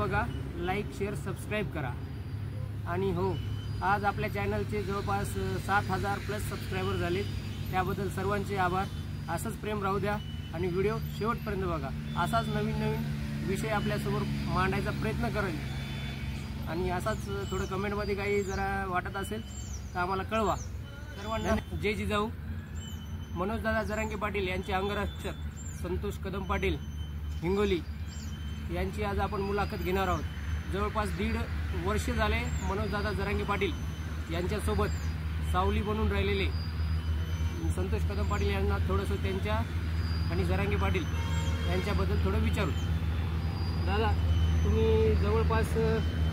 बघा, like share subscribe करा। आणि हो, आज आपल्या चॅनलचे जवळपास 7,000 प्लस सबस्क्रायबर झाले, त्याबद्दल सर्वांचे आभार। असंच प्रेम राहू द्या आणि व्हिडिओ शेवटपर्यंत बघा। असाच नवीन विषय आपल्यासमोर मांडायचा प्रयत्न करेन आणि असाच थोडं कमेंटमध्ये काही जरा वाटत असेल तर आम्हाला कळवा। सर्वांना जय जिजाऊ। मनोजदादा जरांगे पाटील यांचे अंगरक्षक संतोष कदम पाटील हिंगोली यांची आज आपण मुलाखत घेणार आहोत। जवळपास 1.5 वर्ष झाले मनोजदादा जरांगे पाटील यांच्यासोबत सावली बनून राहिलेले संतोष कदम पाटील यांना थोडंसं त्यांच्या आणि जरांगे पाटील यांच्याबद्दल थोडं विचारू। दादा, तुम्ही जवळपास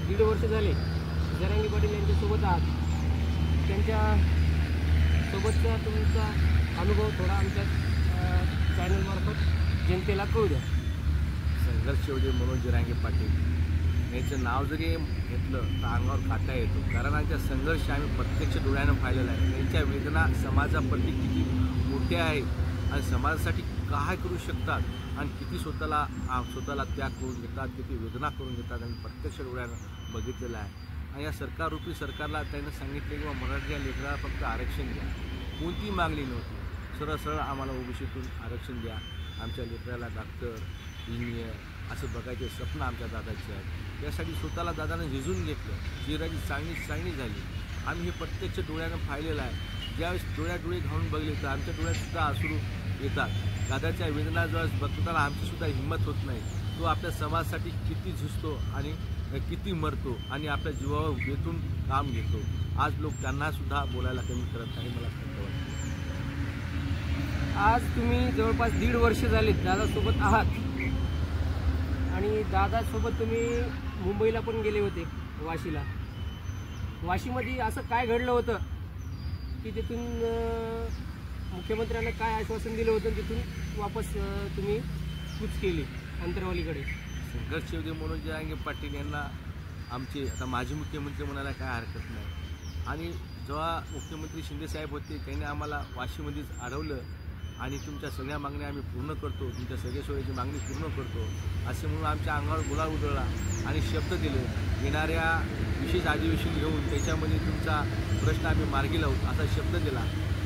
1.5 वर्ष झाले जरांगे पाटील यांच्यासोबत आहात, त्यांच्या सोबतचा तुमचा अनुभव थोडा आमच्या चॅनलमार्फत जनतेला कळू द्या। संघर्ष योद्धे मनोज जरांगे पाटील यांचं नाव जरी घेतलं तर अंगावर काटा येतो, कारण यांचा संघर्ष आम्ही प्रत्यक्ष डोळ्यानं पाहिलेला आहे। त्यांच्या वेदना समाजाप्रती किती मोठ्या आहेत आणि समाजासाठी काय करू शकतात आणि किती स्वतःला त्याग करून घेतात, किती वेदना करून घेतात आणि प्रत्यक्ष डोळ्यानं बघितलेलं आहे। आणि या सरकाररूपी सरकारला त्यानं सांगितले की मराठीच्या लेकराला फक्त आरक्षण द्या, कोणती मागणी नव्हती, सरळ आम्हाला ओबीसीतून आरक्षण द्या, आमच्या लेकराला डॉक्टर इंजिनियर असं बघायचे स्वप्न आमच्या दादाचे आहेत। यासाठी स्वतःला दादानं झिजून घेतलं, चेहऱ्याची चांगली झाली। आम्ही हे प्रत्यक्ष डोळ्यानं पाहिलेलं आहे। ज्यावेळेस डोळे घालून बघले तर आमच्या डोळ्यातसुद्धा अश्रू येतात। दादाच्या वेदना ज्यावेळेस बघताना आमचीसुद्धा हिंमत होत नाही, तो आपल्या समाजासाठी किती झुजतो आणि किती मरतो आणि आपल्या जीवावर बेतून काम घेतो। आज लोक त्यांनासुद्धा बोलायला कमी करत नाही, मला खरं वाटतं। आज तुम्ही जवळपास 1.5 वर्ष झाले दादासोबत आहात आणि दादासोबत तुम्ही मुंबईला पण गेले होते, वाशीला। वाशीमध्ये असं काय घडलं होतं की तिथून मुख्यमंत्र्यांना काय आश्वासन दिलं होतं, तिथून वापस तुम्ही कूच केली अंतरवालीकडे? संघर्ष योद्धे मनोज जरांगे पाटील यांना आमचे आता माजी मुख्यमंत्री म्हणायला काय हरकत नाही। आणि जेव्हा मुख्यमंत्री शिंदेसाहेब होते त्यांनी आम्हाला वाशीमध्येच अडवलं आणि तुमच्या सगळ्या मागण्या आम्ही पूर्ण करतो, तुमच्या सगळ्या सोयीची मागणी पूर्ण करतो असे म्हणून आमच्या अंगावर गुलाल उधळला आणि शब्द दिले, येणाऱ्या विशेष अधिवेशन घेऊन त्याच्यामध्ये तुमचा प्रश्न आम्ही मार्गी लावू असा शब्द दिला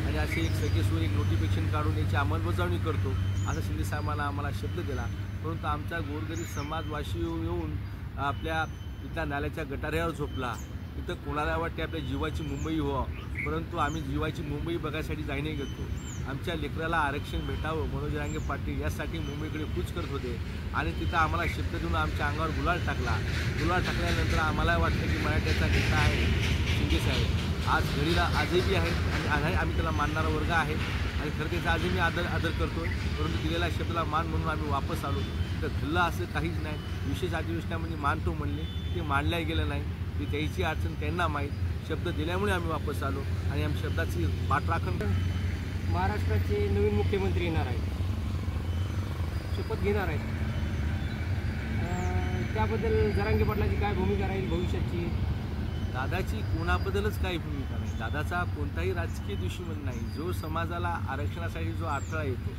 आणि असे एक सगळे सोयी एक नोटिफिकेशन काढून याची अंमलबजावणी करतो असा शिंदेसाहेबांना आम्हाला शब्द दिला। परंतु आमचा गोरगरीब समाज वाशी येऊन आपल्या इथल्या नाल्याच्या गटाऱ्यावर झोपला। इथं कोणाला वाटते आपल्या जीवाची मुंबई व्हावं, परंतु आम्ही जीवाची मुंबई बघायसाठी जायने घेतो। आमच्या लेकराला आरक्षण भेटावं मनोज जरांगे पाटील यासाठी मुंबईकडे कूच करत होते आणि तिथं आम्हाला शब्द देऊन आमच्या अंगावर गुलाल टाकल्यानंतर आम्हाला वाटतं की मराठ्याचा नेता आहे शिंदेसाहेब, आज घडीला आजही आहे आणि आम्ही त्याला मानणारा वर्ग आहे आणि खरं त्याचा आजही मी आदर करतो। परंतु दिलेल्या शब्दाला मान म्हणून आम्ही वापस आलो। तर धुल्ला असं काहीच नाही। विशेष अधिवेशनामध्ये मानतो म्हणले, ते मानल्या गेलं नाही, ती त्याची अडचण त्यांना माहीत। शब्द दिल्यामुळे आम्ही वापस आलो आणि आम्ही शब्दाची पाठराखण। महाराष्ट्राचे नवीन मुख्यमंत्री येणार आहेत, शपथ घेणार आहेत, त्याबद्दल जरांगे पाटलाची काय भूमिका राहील भविष्याची? दादाची कोणाबद्दलच काही भूमिका नाही। दादाचा कोणताही राजकीय दुश्मन नाही। जो समाजाला आरक्षणासाठी जो अडथळा येतो,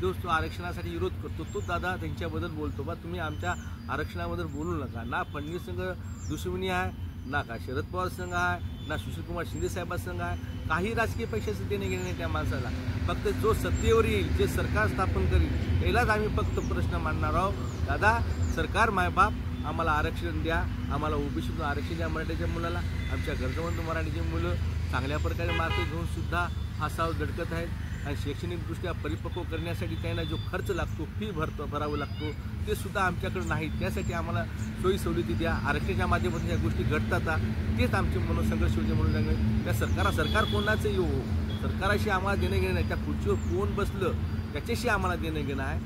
तो आरक्षणासाठी विरोध करतो, तो दादा त्यांच्याबद्दल बोलतो। बा तुम्ही आमच्या आरक्षणाबद्दल बोलू नका। ना फडणवीस संघ दुश्मनी आहे, ना का शरद पवार संघ आहे, ना सुशीलकुमार शिंदे साहेबांसंघ आहे, काही राजकीय पक्षाचं देणे घेणे नाही त्या माणसाला। फक्त जो सत्तेवर येईल, जे सरकार स्थापन करील त्यालाच आम्ही फक्त प्रश्न मांडणार आहोत। दादा, सरकार मायबाप आम्हाला आरक्षण द्या, आम्हाला ओबीसीतून आरक्षण द्या मराठीच्या मुलाला। आमच्या गरजवंत मराठीची मुलं चांगल्या प्रकारे मार्क घेऊन सुद्धा फासावर दडकत आहेत आणि शैक्षणिकदृष्ट्या परिपक्व करण्यासाठी त्यांना जो खर्च लागतो, फी भरावं लागतो, ते सुद्धा आमच्याकडे नाही। त्यासाठी आम्हाला सोयी सवलती द्या। आरक्षणाच्या माध्यमातून ज्या गोष्टी घडतात तेच आमचे मनोसंघर्ष होते म्हणून सांगेल। त्या सरकार कोणाचं येऊ, सरकाराशी आम्हाला देणं घेणं नाही। त्या खुर्चीवर कोण बसलं त्याच्याशी आम्हाला देणं घेणं आहे।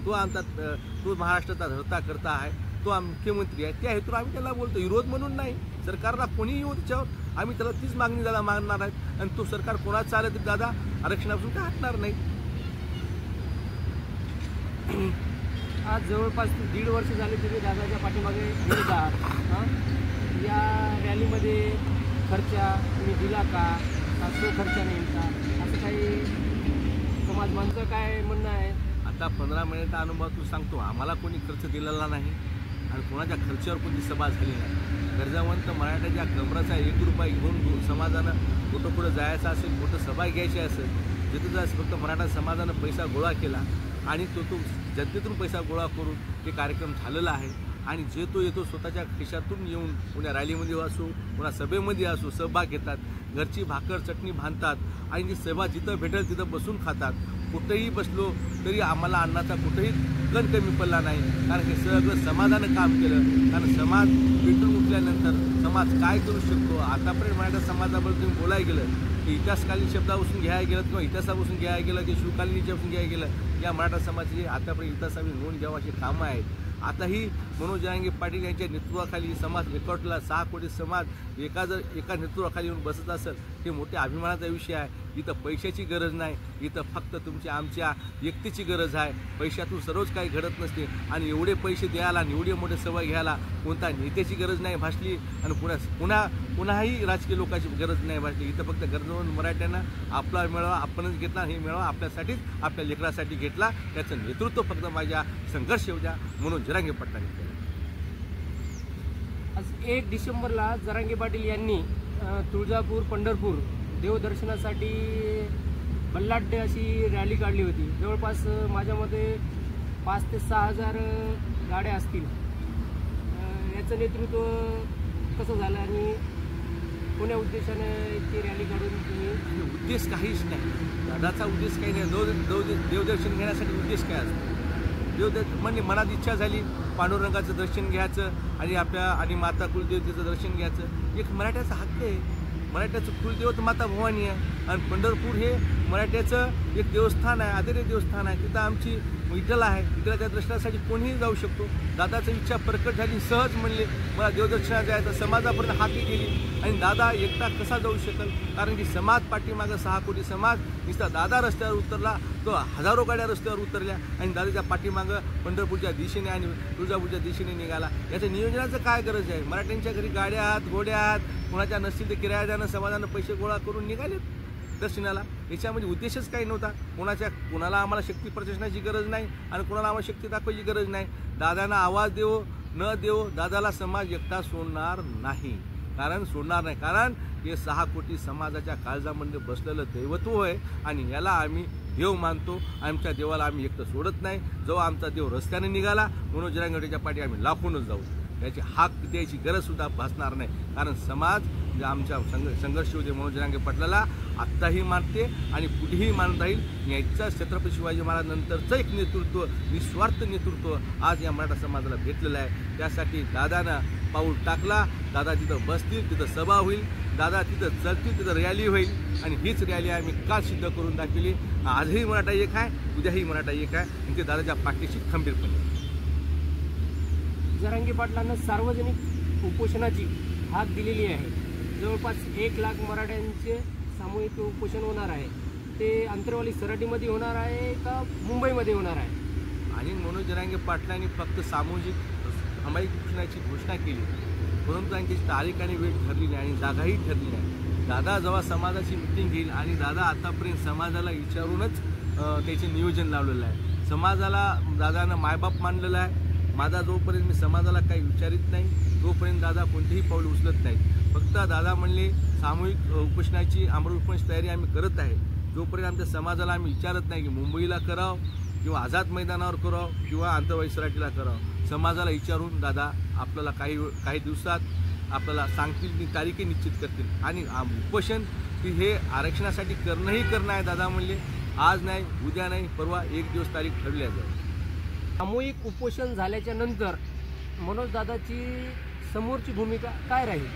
तो आमचा तो महाराष्ट्राचा धरता करता आहे, तो मुख्यमंत्री आहे। त्या हेतून आम्ही त्याला बोलतो, विरोध म्हणून नाही। सरकारला कोणीही येऊ त्याच्यावर आम्ही त्याला तीच मागणी दादा मागणार आहेत आणि तो सरकार कोणाचं चालत तरी दादा आरक्षणापासून काय हटणार नाही। आज जवळपास 1.5 वर्ष झाले तुम्ही दादाच्या पाठीमागे गेलेत आहात। या रॅलीमध्ये खर्च तुम्ही दिला का, तो खर्च नाही का, असं काही समाज मानचं काय म्हणणं आहे? आता 15 महिन्याचा अनुभव तू सांगतो, आम्हाला कोणी खर्च दिलेला नाही आणि कोणाच्या खर्चावर कोणती सभा झाली नाही. गरजावंत मराठ्याच्या कमराचा 1 रुपया घेऊन समाजानं कुठं पुढं जायचं असेल, कुठं सभा घ्यायची असेल, जिथं जायचं फक्त मराठा समाजानं पैसा गोळा केला आणि तो जनतेतून पैसा गोळा करून ते कार्यक्रम झालेला आहे. आणि जे तो येतो स्वतःच्या खिशातून येऊन पुण्या रॅलीमध्ये असो, पुन्हा सभेमध्ये असो, सहभाग घेतात, घरची भाकर चटणी बांधतात आणि जी सभा जिथं भेटेल तिथं बसून खातात. कुठेही बसलो तरी आम्हाला अन्नाचा कुठेही कण कमी पडला नाही, कारण हे सगळं समाजानं काम केलं. कारण समाज पेटून उठल्यानंतर समाज काय करू शकतो, आतापर्यंत मराठा समाजाबद्दल तुम्ही बोलायला गेलं की इतिहासकालीन शब्दापासून घ्यायला गेलं किंवा इतिहासापासून घ्यायला गेलं की शिवकालीन इतिहासापासून घ्यायला गेलं, या मराठा समाजाची आतापर्यंत इतिहासावी नोंद घ्यावं अशी कामं आहेत. आताही मनोज जरांगे पाटील यांच्या नेतृत्वाखाली समाज एकवटला. 6 कोटी समाज एका नेतृत्वाखाली येऊन बसत असेल, हे मोठ्या अभिमानाचा विषय आहे. इथं पैशाची गरज नाही, इथं फक्त तुमच्या आमच्या व्यक्तीची गरज आहे. पैशातून सर्वच काही घडत नसते आणि एवढे पैसे द्यायला आणि एवढे मोठे सभा घ्यायला कोणता नेत्याची गरज नाही भासली आणि पुन्हाही राजकीय लोकांची गरज नाही भासली. इथं फक्त गरजवंत मराठ्यांना आपला मेळावा आपणच घेतला, हे मेळावा आपल्यासाठीच आपल्या लेकरासाठी घेतला. त्याचं नेतृत्व फक्त माझ्या संघर्ष योद्धा मनोज जरांगे पाटलांनी केलं. आज 1 डिसेंबरला जरांगे पाटील यांनी तुळजापूर पंढरपूर देवदर्शनासाठी बल्लाढ्य अशी रॅली काढली होती. जवळपास माझ्या मते 5 ते 6 हजार गाड्या असतील. याचं नेतृत्व कसं झालं आणि कोण्या उद्देशाने ती रॅली काढून तुम्ही? उद्देश काहीच नाही, दादाचा उद्देश काही नाही. देवदर्शन घेण्यासाठी उद्देश काय असतो? म्हणजे मनात इच्छा झाली पांडुरंगाचं दर्शन घ्यायचं आणि माता कुलदेवतेचं दर्शन घ्यायचं. एक मराठ्याचा हक्क आहे. मराठ्याचं कुलदेवत माता भवानी आहे आणि पंढरपूर हे मराठ्याचं एक देवस्थान आहे, आदरणीय देवस्थान आहे. तिथं आमची विठ्ठल आहे. विठ्ठलाच्या दर्शनासाठी कोणीही जाऊ शकतो. दादाची इच्छा प्रकट झाली, सहज म्हणले मला देवदर्शनात जायचं. समाजापर्यंत हाती गेली आणि दादा एकटा कसा जाऊ शकेल, कारण की समाज पाठीमागं 6 कोटी समाज नुसता दादा रस्त्यावर उतरला, तो हजारो गाड्या रस्त्यावर उतरल्या आणि दादाच्या पाठीमागं पंढरपूरच्या दिशेने आणि तुळजापूरच्या दिशेने निघाला. याच्या नियोजनाचं काय गरज आहे? मराठ्यांच्या घरी गाड्या आहात, घोड्या आहात, कोणाच्या नसतील ते किरायादानं समाजानं पैसे गोळा करून निघाले दर्शनाला. याच्यामध्ये उद्देशच काही नव्हता. कोणाला आम्हाला शक्ती प्रदर्शनाची गरज नाही आणि कोणाला आम्हाला शक्ती दाखवायची गरज नाही. दादांना आवाज देवो न देवो, दादाला समाज एकटा सोडणार नाही. कारण हे 6 कोटी समाजाच्या काळजामध्ये बसलेलं दैवत्व आहे आणि याला आम्ही देव मानतो. आमच्या देवाला आम्ही एकटं सोडत नाही. जेव्हा आमचा देव रस्त्याने निघाला मनोज जरांगेच्या पाठी आम्ही लाखूनच जाऊ. त्याची हाक द्यायची गरजसुद्धा भासणार नाही, कारण समाज आमच्या संघर्ष होते मनोज जरांगे पाटलाला आत्ताही मानते आणि पुढेही मानत राहील. याचा छत्रपती शिवाजी महाराज नंतरचं एक नेतृत्व, निस्वार्थ नेतृत्व आज या मराठा समाजाला भेटलेलं आहे. त्यासाठी दादानं पाऊल टाकला. दादा तिथं बसतील, तिथं सभा होईल, दादा तिथं चलतील, तिथं रॅली होईल आणि हीच रॅली आम्ही काल सिद्ध करून दाखवली. आजही मराठा एक आहे, उद्याही मराठा एक आहे आणि ते दादाच्या पाठीशी खंबीरपणे. जरांगे पाटलांना सार्वजनिक उपोषणाची हाक दिलेली आहे. जवळपास 1 लाख मराठ्यांचे सामूहिक उपोषण होणार आहे. ते अंतरवाली सराटीमध्ये होणार आहे का मुंबईमध्ये होणार आहे? आणि मनोज जरांगे पाटलांनी फक्त सामूहिक उपोषणाची घोषणा केली, परंतु त्यांची तारीख आणि वेळ ठरली नाही आणि जागाही ठरली नाही. दादा जेव्हा समाजाची मिटिंग घेईल आणि दादा आतापर्यंत समाजाला विचारूनच त्याचे नियोजन लावलेलं आहे. समाजाला दादानं मायबाप मानलेलं आहे. माझा जोपर्यंत मी समाजाला काही विचारित नाही तोपर्यंत दादा कोणतेही पाऊल उचलत नाही. फक्त दादा म्हणले सामूहिक उपोषणाची आमरण उपोषणाची तयारी आम्ही करत आहे. जोपर्यंत आमच्या समाजाला आम्ही विचारत नाही की मुंबईला करावं किंवा आझाद मैदानावर करावं किंवा आंतरवाली सराटीला करावं, समाजाला विचारून दादा आपल्याला काही दिवसात आपल्याला सांगतील, तारीखही निश्चित करतील. आणि उपोषण हे आरक्षणासाठी करणं आहे. दादा म्हणले आज नाही, उद्या नाही, परवा 1 दिवस तारीख ठरल्या जाईल. सामूहिक उपोषण झाल्याच्या नंतर मनोज दादाची समोरची भूमिका काय राहील?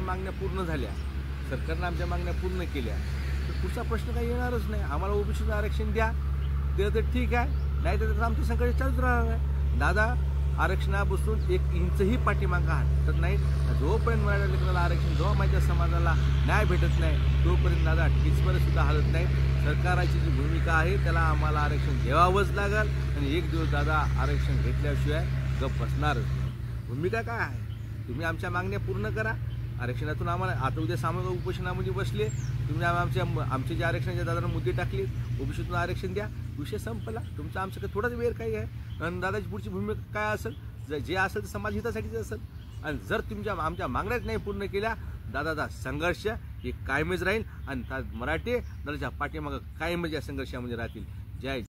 मागण्या पूर्ण झाल्या, सरकारनं आमच्या मागण्या पूर्ण केल्या, तर पुढचा प्रश्न काही येणारच नाही. आम्हाला ओबीसीचं आरक्षण द्या, दिलं तर ठीक आहे, नाही तर त्याचं आमचं संघर्ष चालूच राहणार आहे. दादा आरक्षणापासून 1 इंचही पाठीमागं हटत नाही. जोपर्यंत मराठा लेकराला आरक्षण, जेव्हा माझ्या समाजाला न्याय भेटत नाही तोपर्यंत दादा सुद्धा हलत नाही. सरकारची जी भूमिका आहे त्याला आम्हाला आरक्षण घ्यावंच लागेल आणि 1 दिवस दादा आरक्षण घेतल्याशिवाय गप्प बसणारच नाही. भूमिका काय आहे? तुम्ही आमच्या मागण्या पूर्ण करा. आरक्षणातून आम्हाला आता उद्या सामूहिक उपोषणामध्ये बसले, तुम्ही आमचे जे आरक्षणाच्या दादांना मुद्दे टाकले, ओबीसीतून आरक्षण द्या, विषय संपला. तुमचं आमचं थोडाच वेळ काही आहे आणि दादाची पुढची भूमिका काय असेल जे असेल ते समाज हितासाठीच असेल. आणि जर तुमच्या आमच्या मागण्याच नाही पूर्ण केल्या, दादाचा संघर्ष हे कायमच राहील आणि मराठी दलाच्या पाठीमागं कायमच या संघर्षामध्ये राहतील. जय